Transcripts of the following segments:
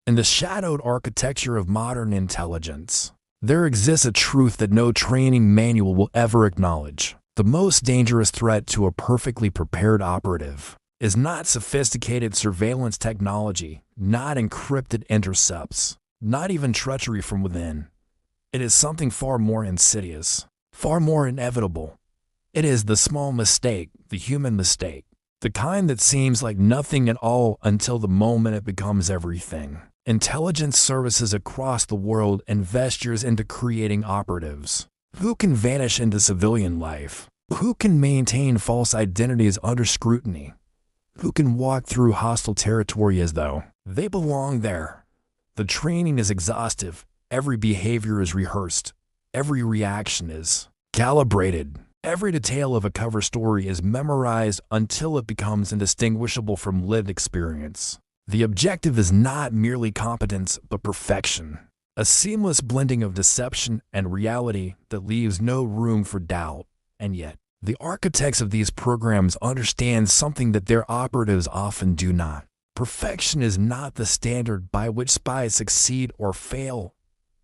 In the shadowed architecture of modern intelligence, there exists a truth that no training manual will ever acknowledge. The most dangerous threat to a perfectly prepared operative is not sophisticated surveillance technology, not encrypted intercepts, not even treachery from within. It is something far more insidious, far more inevitable. It is the small mistake, the human mistake, the kind that seems like nothing at all until the moment it becomes everything. Intelligence services across the world invest years into creating operatives who can vanish into civilian life, who can maintain false identities under scrutiny, who can walk through hostile territory as though they belong there. The training is exhaustive, every behavior is rehearsed, every reaction is calibrated, every detail of a cover story is memorized until it becomes indistinguishable from lived experience. The objective is not merely competence, but perfection, a seamless blending of deception and reality that leaves no room for doubt. And yet, the architects of these programs understand something that their operatives often do not. Perfection is not the standard by which spies succeed or fail.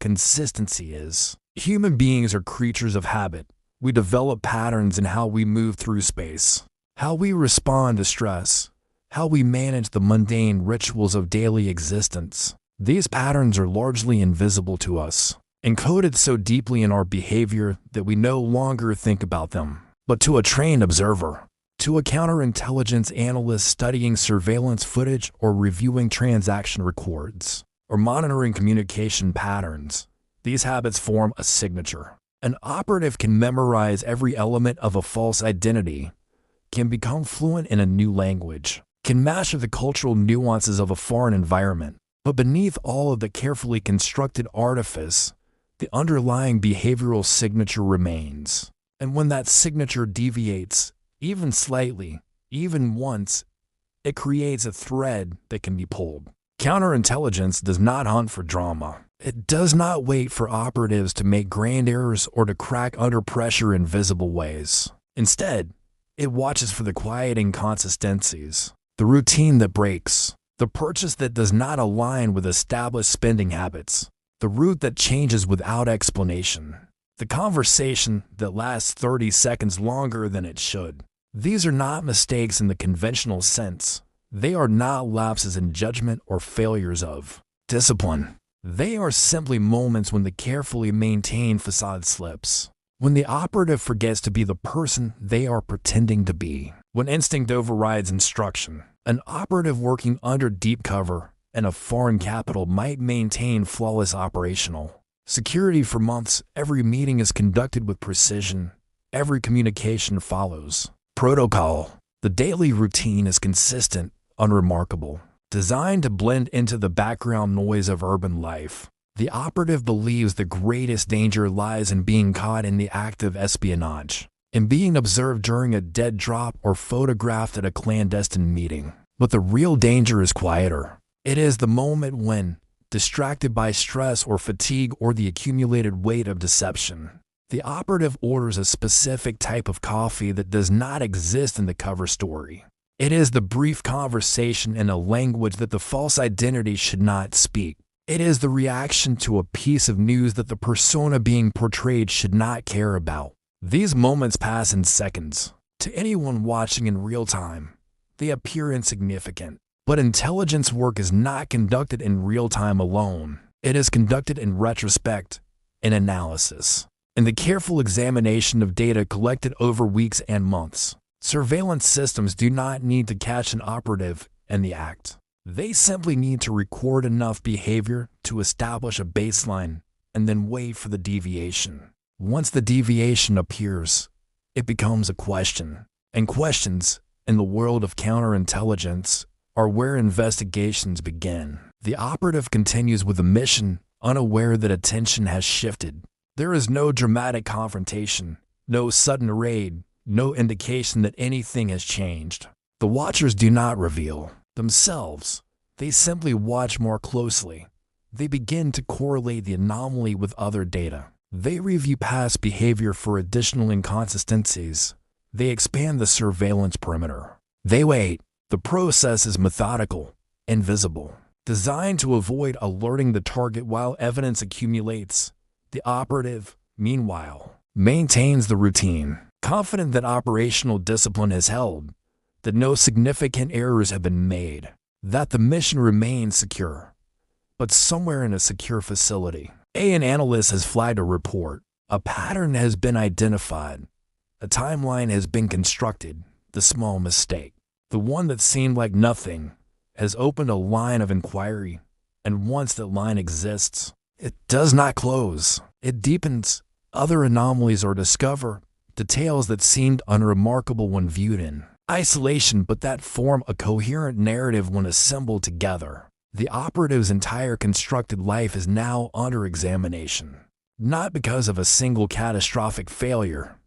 Consistency is. Human beings are creatures of habit. We develop patterns in how we move through space, how we respond to stress, how we manage the mundane rituals of daily existence. These patterns are largely invisible to us, encoded so deeply in our behavior that we no longer think about them. But to a trained observer, to a counterintelligence analyst studying surveillance footage or reviewing transaction records, or monitoring communication patterns, these habits form a signature. An operative can memorize every element of a false identity, can become fluent in a new language, can master the cultural nuances of a foreign environment. But beneath all of the carefully constructed artifice, the underlying behavioral signature remains. And when that signature deviates, even slightly, even once, it creates a thread that can be pulled. Counterintelligence does not hunt for drama. It does not wait for operatives to make grand errors or to crack under pressure in visible ways. Instead, it watches for the quiet inconsistencies, the routine that breaks, the purchase that does not align with established spending habits, the route that changes without explanation, the conversation that lasts 30 seconds longer than it should. These are not mistakes in the conventional sense. They are not lapses in judgment or failures of discipline. They are simply moments when the carefully maintained facade slips, when the operative forgets to be the person they are pretending to be, when instinct overrides instruction. An operative working under deep cover in a foreign capital might maintain flawless operational security for months. Every meeting is conducted with precision. Every communication follows protocol. The daily routine is consistent, unremarkable, designed to blend into the background noise of urban life. The operative believes the greatest danger lies in being caught in the act of espionage, in being observed during a dead drop or photographed at a clandestine meeting. But the real danger is quieter. It is the moment when, distracted by stress or fatigue or the accumulated weight of deception, the operative orders a specific type of coffee that does not exist in the cover story. It is the brief conversation in a language that the false identity should not speak. It is the reaction to a piece of news that the persona being portrayed should not care about. These moments pass in seconds. To anyone watching in real time, they appear insignificant. But intelligence work is not conducted in real time alone. It is conducted in retrospect, in analysis, in the careful examination of data collected over weeks and months. Surveillance systems do not need to catch an operative in the act. They simply need to record enough behavior to establish a baseline and then wait for the deviation. Once the deviation appears, it becomes a question. And questions, in the world of counterintelligence, are where investigations begin. The operative continues with the mission, unaware that attention has shifted. There is no dramatic confrontation, no sudden raid, no indication that anything has changed. The watchers do not reveal themselves. They simply watch more closely. They begin to correlate the anomaly with other data. They review past behavior for additional inconsistencies. They expand the surveillance perimeter. They wait. The process is methodical, invisible. designed to avoid alerting the target while evidence accumulates. The operative, meanwhile, maintains the routine, confident that operational discipline is held, that no significant errors have been made, that the mission remains secure. But somewhere in a secure facility, an analyst has flagged a report. A pattern has been identified. A timeline has been constructed. The small mistake, the one that seemed like nothing, has opened a line of inquiry, and once that line exists, it does not close. It deepens. Other anomalies are discovered, details that seemed unremarkable when viewed in isolation but that form a coherent narrative when assembled together. The operative's entire constructed life is now under examination, not because of a single catastrophic failure,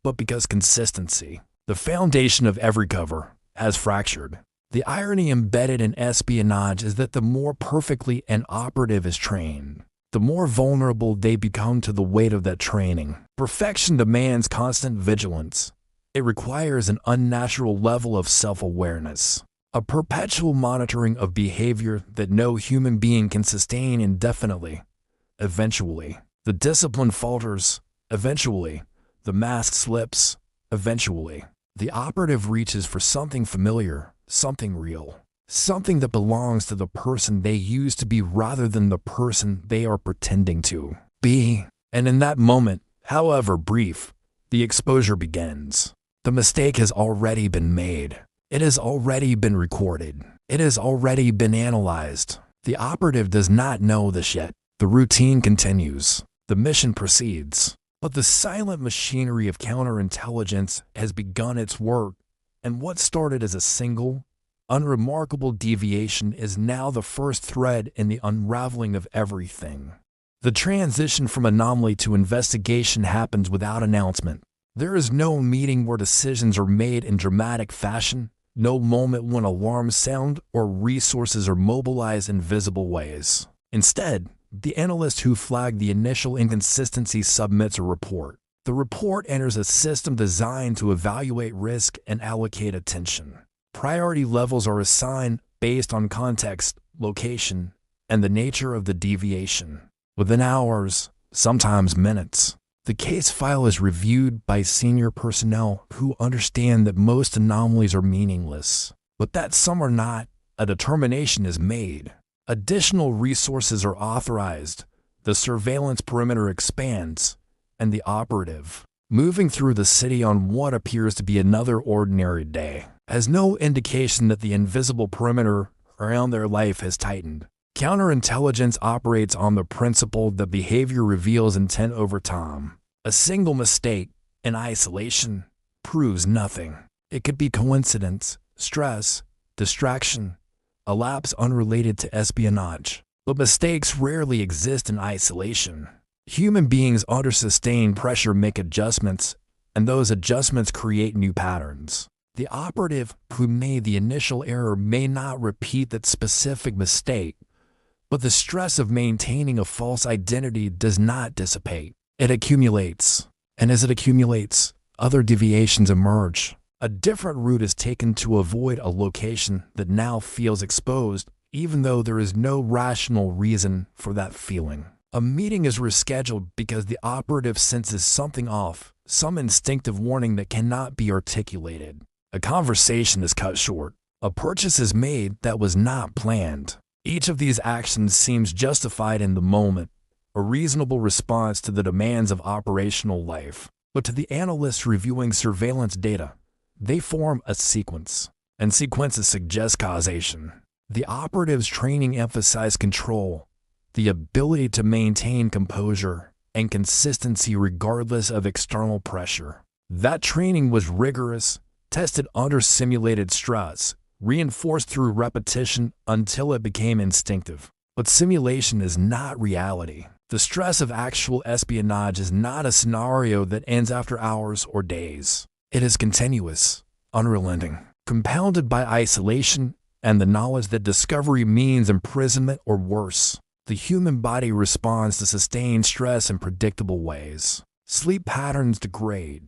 but because consistency, the foundation of every cover, has fractured. The irony embedded in espionage is that the more perfectly an operative is trained, the more vulnerable they become to the weight of that training. Perfection demands constant vigilance. It requires an unnatural level of self-awareness, a perpetual monitoring of behavior that no human being can sustain indefinitely. Eventually, the discipline falters. Eventually, the mask slips. Eventually, the operative reaches for something familiar, something real, something that belongs to the person they used to be rather than the person they are pretending to be. And in that moment, however brief, the exposure begins. The mistake has already been made. It has already been recorded. It has already been analyzed. The operative does not know this yet. The routine continues. The mission proceeds. But the silent machinery of counterintelligence has begun its work, and what started as a single, unremarkable deviation is now the first thread in the unraveling of everything. The transition from anomaly to investigation happens without announcement. There is no meeting where decisions are made in dramatic fashion, no moment when alarms sound or resources are mobilized in visible ways. Instead, the analyst who flagged the initial inconsistency submits a report. The report enters a system designed to evaluate risk and allocate attention. Priority levels are assigned based on context, location, and the nature of the deviation. Within hours, sometimes minutes, the case file is reviewed by senior personnel who understand that most anomalies are meaningless, but that some are not. A determination is made. Additional resources are authorized, the surveillance perimeter expands, and the operative, moving through the city on what appears to be another ordinary day, has no indication that the invisible perimeter around their life has tightened. Counterintelligence operates on the principle that behavior reveals intent over time. A single mistake, in isolation, proves nothing. It could be coincidence, stress, distraction, a lapse unrelated to espionage. But mistakes rarely exist in isolation. Human beings under sustained pressure make adjustments, and those adjustments create new patterns. The operative who made the initial error may not repeat that specific mistake, but the stress of maintaining a false identity does not dissipate. It accumulates, and as it accumulates, other deviations emerge. A different route is taken to avoid a location that now feels exposed, even though there is no rational reason for that feeling. A meeting is rescheduled because the operative senses something off, some instinctive warning that cannot be articulated. A conversation is cut short. A purchase is made that was not planned. Each of these actions seems justified in the moment, a reasonable response to the demands of operational life. But to the analysts reviewing surveillance data, they form a sequence, and sequences suggest causation. The operative's training emphasized control, the ability to maintain composure and consistency regardless of external pressure. That training was rigorous, tested under simulated stress, reinforced through repetition until it became instinctive. But simulation is not reality. The stress of actual espionage is not a scenario that ends after hours or days. It is continuous, unrelenting, compounded by isolation and the knowledge that discovery means imprisonment or worse. The human body responds to sustained stress in predictable ways. Sleep patterns degrade.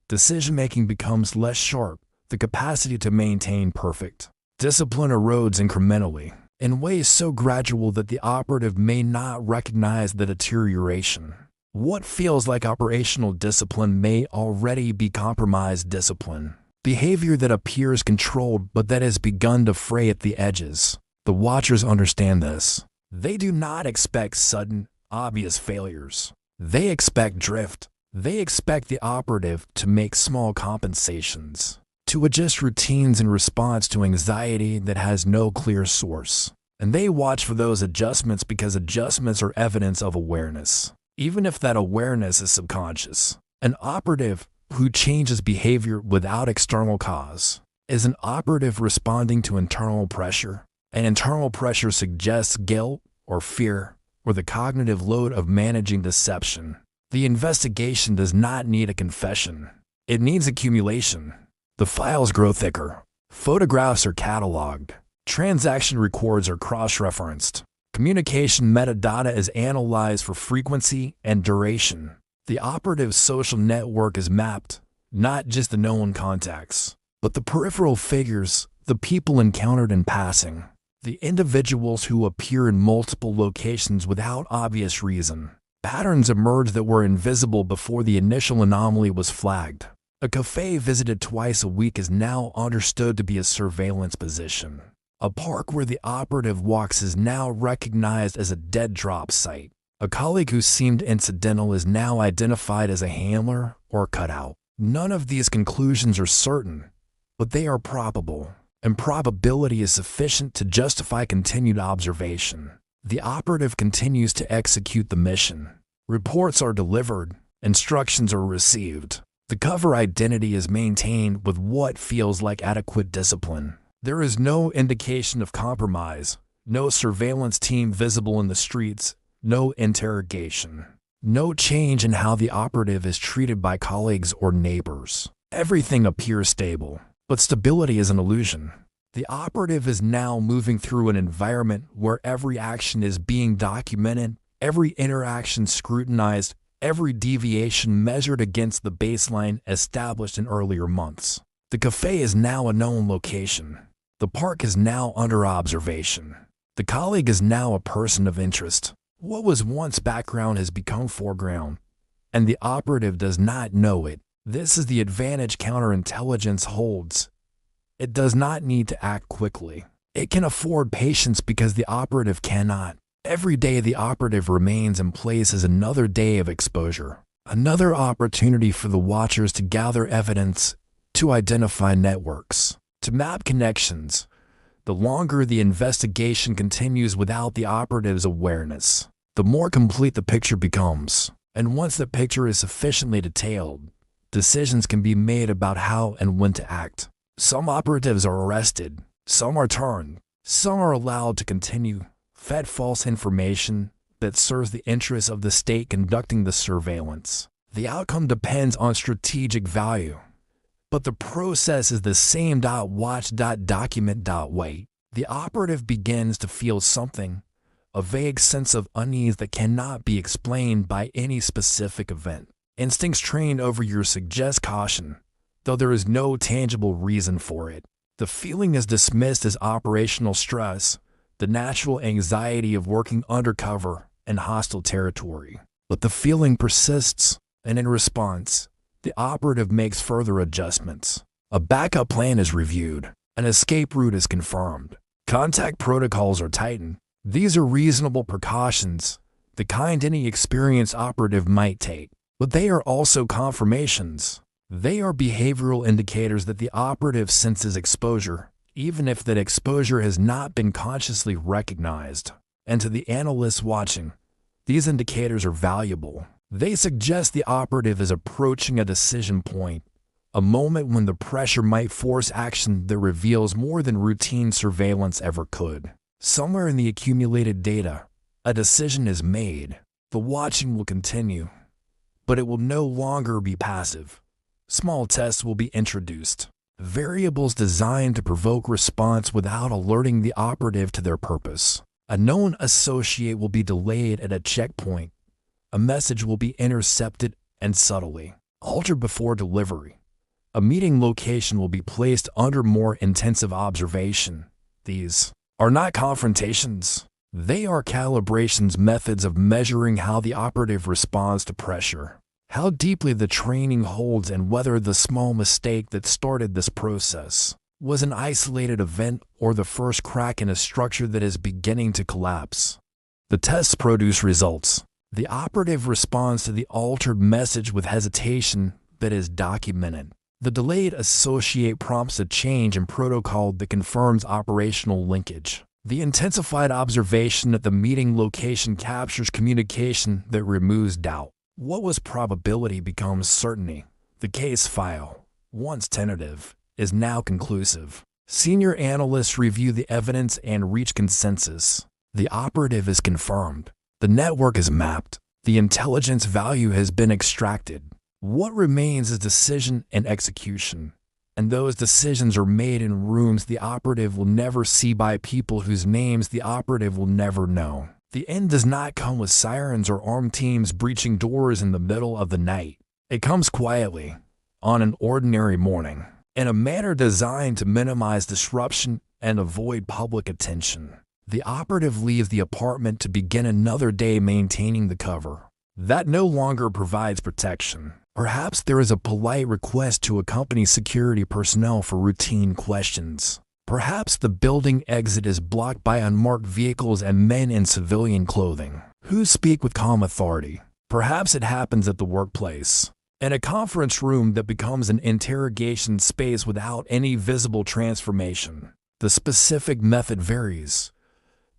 Decision-making becomes less sharp, the capacity to maintain perfect. Discipline erodes incrementally. in ways so gradual that the operative may not recognize the deterioration. What feels like operational discipline may already be compromised discipline. Behavior that appears controlled but that has begun to fray at the edges. The watchers understand this. They do not expect sudden, obvious failures. They expect drift. They expect the operative to make small compensations, to adjust routines in response to anxiety that has no clear source. And they watch for those adjustments because adjustments are evidence of awareness, even if that awareness is subconscious. An operative who changes behavior without external cause is an operative responding to internal pressure. And internal pressure suggests guilt or fear or the cognitive load of managing deception. The investigation does not need a confession. It needs accumulation. The files grow thicker. Photographs are cataloged. Transaction records are cross-referenced. Communication metadata is analyzed for frequency and duration. The operative's social network is mapped, not just the known contacts, but the peripheral figures, the people encountered in passing, the individuals who appear in multiple locations without obvious reason. Patterns emerge that were invisible before the initial anomaly was flagged. A cafe visited twice a week is now understood to be a surveillance position. A park where the operative walks is now recognized as a dead drop site. A colleague who seemed incidental is now identified as a handler or cutout. None of these conclusions are certain, but they are probable, and probability is sufficient to justify continued observation. The operative continues to execute the mission. Reports are delivered, instructions are received. The cover identity is maintained with what feels like adequate discipline. There is no indication of compromise, no surveillance team visible in the streets, no interrogation, no change in how the operative is treated by colleagues or neighbors. Everything appears stable, but stability is an illusion. The operative is now moving through an environment where every action is being documented, every interaction scrutinized, every deviation measured against the baseline established in earlier months. The cafe is now a known location. The park is now under observation. The colleague is now a person of interest. What was once background has become foreground, and the operative does not know it. This is the advantage counterintelligence holds. It does not need to act quickly. It can afford patience because the operative cannot. Every day the operative remains in place is another day of exposure, another opportunity for the watchers to gather evidence, to identify networks, to map connections. The longer the investigation continues without the operative's awareness, the more complete the picture becomes. And once the picture is sufficiently detailed, decisions can be made about how and when to act. Some operatives are arrested, some are turned, some are allowed to continue, fed false information that serves the interests of the state conducting the surveillance. The outcome depends on strategic value, but the process is the same. Watch, document, wait. The operative begins to feel something, a vague sense of unease that cannot be explained by any specific event. Instincts trained over years suggest caution, though there is no tangible reason for it. The feeling is dismissed as operational stress, the natural anxiety of working undercover in hostile territory. But the feeling persists, and in response, the operative makes further adjustments. A backup plan is reviewed. An escape route is confirmed. Contact protocols are tightened. These are reasonable precautions, the kind any experienced operative might take. But they are also confirmations. They are behavioral indicators that the operative senses exposure, even if that exposure has not been consciously recognized. And to the analysts watching, these indicators are valuable. They suggest the operative is approaching a decision point, a moment when the pressure might force action that reveals more than routine surveillance ever could. Somewhere in the accumulated data, a decision is made. The watching will continue, but it will no longer be passive. Small tests will be introduced, variables designed to provoke response without alerting the operative to their purpose. A known associate will be delayed at a checkpoint. A message will be intercepted and subtly altered before delivery. A meeting location will be placed under more intensive observation. These are not confrontations. They are calibrations, methods of measuring how the operative responds to pressure, how deeply the training holds, and whether the small mistake that started this process was an isolated event or the first crack in a structure that is beginning to collapse. The tests produce results. The operative responds to the altered message with hesitation that is documented. The delayed associate prompts a change in protocol that confirms operational linkage. The intensified observation at the meeting location captures communication that removes doubt. What was probability becomes certainty. The case file, once tentative, is now conclusive. Senior analysts review the evidence and reach consensus. The operative is confirmed. The network is mapped. The intelligence value has been extracted. What remains is decision and execution. And those decisions are made in rooms the operative will never see, by people whose names the operative will never know. The end does not come with sirens or armed teams breaching doors in the middle of the night. It comes quietly, on an ordinary morning, in a manner designed to minimize disruption and avoid public attention. The operative leaves the apartment to begin another day maintaining the cover. That no longer provides protection. Perhaps there is a polite request to accompany security personnel for routine questions. Perhaps the building exit is blocked by unmarked vehicles and men in civilian clothing who speak with calm authority. Perhaps it happens at the workplace, in a conference room that becomes an interrogation space without any visible transformation. The specific method varies,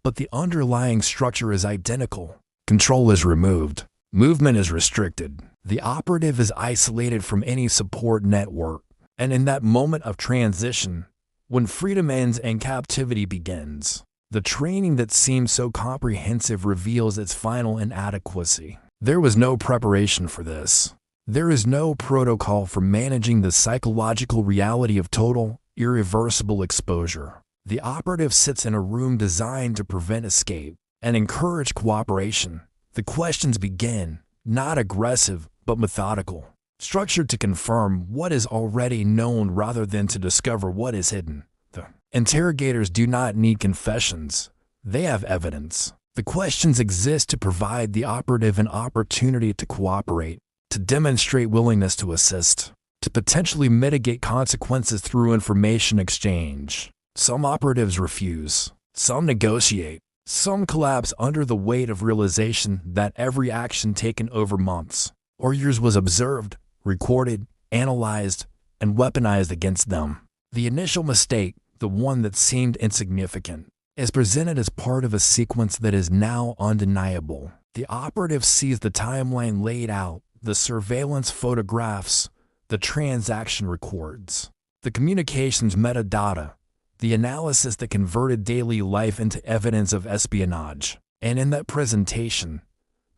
but the underlying structure is identical. Control is removed. Movement is restricted. The operative is isolated from any support network. And in that moment of transition, when freedom ends and captivity begins, the training that seemed so comprehensive reveals its final inadequacy. There was no preparation for this. There is no protocol for managing the psychological reality of total, irreversible exposure. The operative sits in a room designed to prevent escape and encourage cooperation. The questions begin, not aggressive, but methodical, structured to confirm what is already known rather than to discover what is hidden. The interrogators do not need confessions. They have evidence. The questions exist to provide the operative an opportunity to cooperate, to demonstrate willingness to assist, to potentially mitigate consequences through information exchange. Some operatives refuse. Some negotiate. Some collapse under the weight of realization that every action taken over months or years was observed, recorded, analyzed, and weaponized against them. The initial mistake, the one that seemed insignificant, is presented as part of a sequence that is now undeniable. The operative sees the timeline laid out, the surveillance photographs, the transaction records, the communications metadata, the analysis that converted daily life into evidence of espionage. And in that presentation,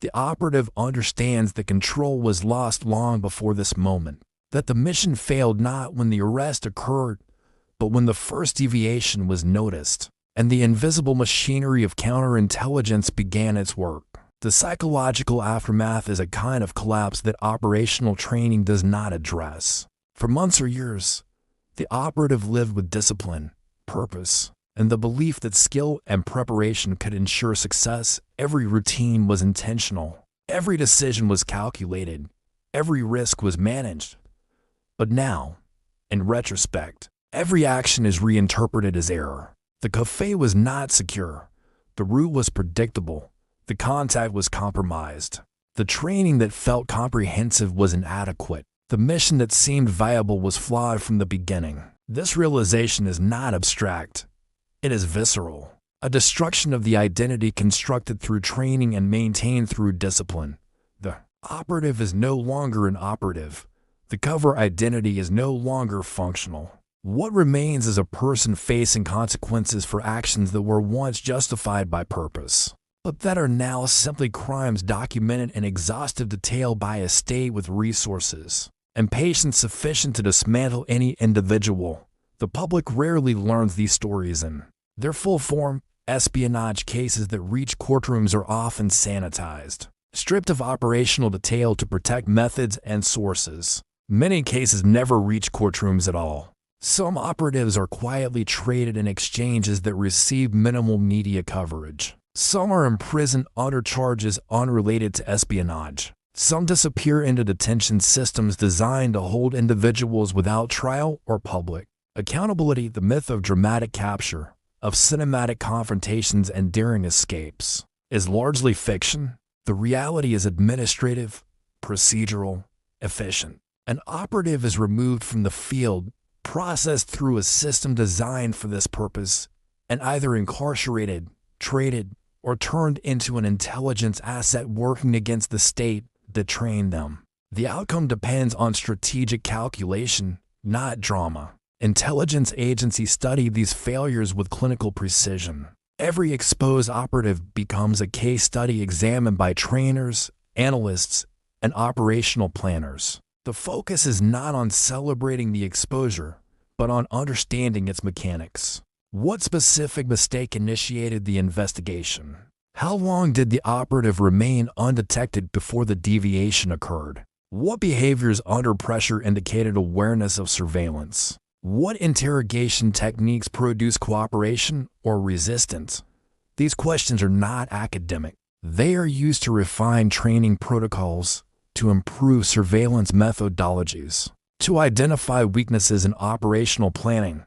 the operative understands that control was lost long before this moment, that the mission failed not when the arrest occurred, but when the first deviation was noticed, and the invisible machinery of counterintelligence began its work. The psychological aftermath is a kind of collapse that operational training does not address. For months or years, the operative lived with discipline, purpose, and the belief that skill and preparation could ensure success. Every routine was intentional. Every decision was calculated. Every risk was managed. But now, in retrospect, every action is reinterpreted as error. The cafe was not secure. The route was predictable. The contact was compromised. The training that felt comprehensive was inadequate. The mission that seemed viable was flawed from the beginning. This realization is not abstract. It is visceral. A destruction of the identity constructed through training and maintained through discipline. The operative is no longer an operative. The cover identity is no longer functional. What remains is a person facing consequences for actions that were once justified by purpose, but that are now simply crimes documented in exhaustive detail by a state with resources and patience sufficient to dismantle any individual. The public rarely learns these stories in their full form. Espionage cases that reach courtrooms are often sanitized, stripped of operational detail to protect methods and sources. Many cases never reach courtrooms at all. Some operatives are quietly traded in exchanges that receive minimal media coverage. Some are imprisoned under charges unrelated to espionage. Some disappear into detention systems designed to hold individuals without trial or public accountability. The myth of dramatic capture, of cinematic confrontations and daring escapes, is largely fiction. The reality is administrative, procedural, efficient. An operative is removed from the field, processed through a system designed for this purpose, and either incarcerated, traded, or turned into an intelligence asset working against the state that trained them. The outcome depends on strategic calculation, not drama. Intelligence agencies study these failures with clinical precision. Every exposed operative becomes a case study examined by trainers, analysts, and operational planners. The focus is not on celebrating the exposure, but on understanding its mechanics. What specific mistake initiated the investigation? How long did the operative remain undetected before the deviation occurred? What behaviors under pressure indicated awareness of surveillance? What interrogation techniques produce cooperation or resistance? These questions are not academic. They are used to refine training protocols, to improve surveillance methodologies, to identify weaknesses in operational planning.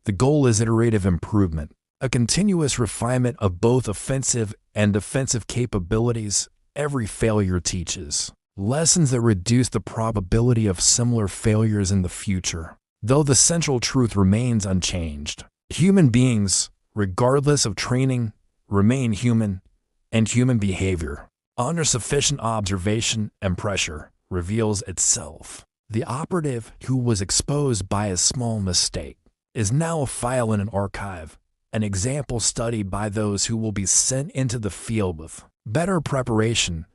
The goal is iterative improvement, a continuous refinement of both offensive and defensive capabilities. Every failure teaches lessons that reduce the probability of similar failures in the future. Though the central truth remains unchanged, human beings, regardless of training, remain human, and human behavior, under sufficient observation and pressure, reveals itself. The operative who was exposed by a small mistake is now a file in an archive, an example studied by those who will be sent into the field with better preparation,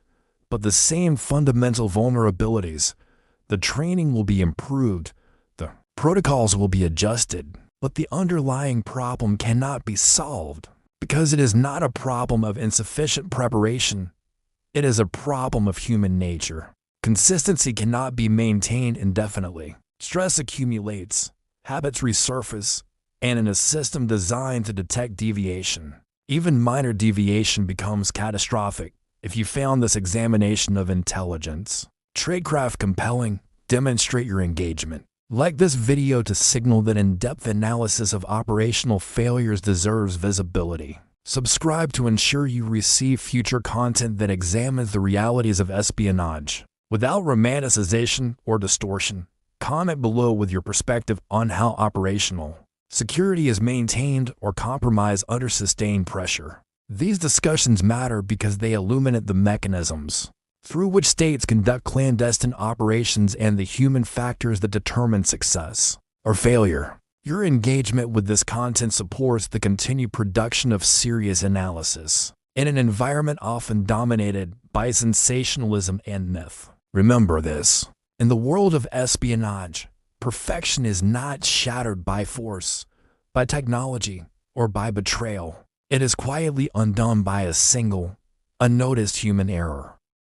but the same fundamental vulnerabilities. The training will be improved, the protocols will be adjusted, but the underlying problem cannot be solved because it is not a problem of insufficient preparation. It is a problem of human nature. Consistency cannot be maintained indefinitely. Stress accumulates, habits resurface, and in a system designed to detect deviation, even minor deviation becomes catastrophic. If you found this examination of intelligence tradecraft compelling, demonstrate your engagement. Like this video to signal that in-depth analysis of operational failures deserves visibility. Subscribe to ensure you receive future content that examines the realities of espionage without romanticization or distortion. Comment below with your perspective on how operational security is maintained or compromised under sustained pressure. These discussions matter because they illuminate the mechanisms through which states conduct clandestine operations and the human factors that determine success or failure. Your engagement with this content supports the continued production of serious analysis in an environment often dominated by sensationalism and myth. Remember this: in the world of espionage, perfection is not shattered by force, by technology, or by betrayal. It is quietly undone by a single, unnoticed human error.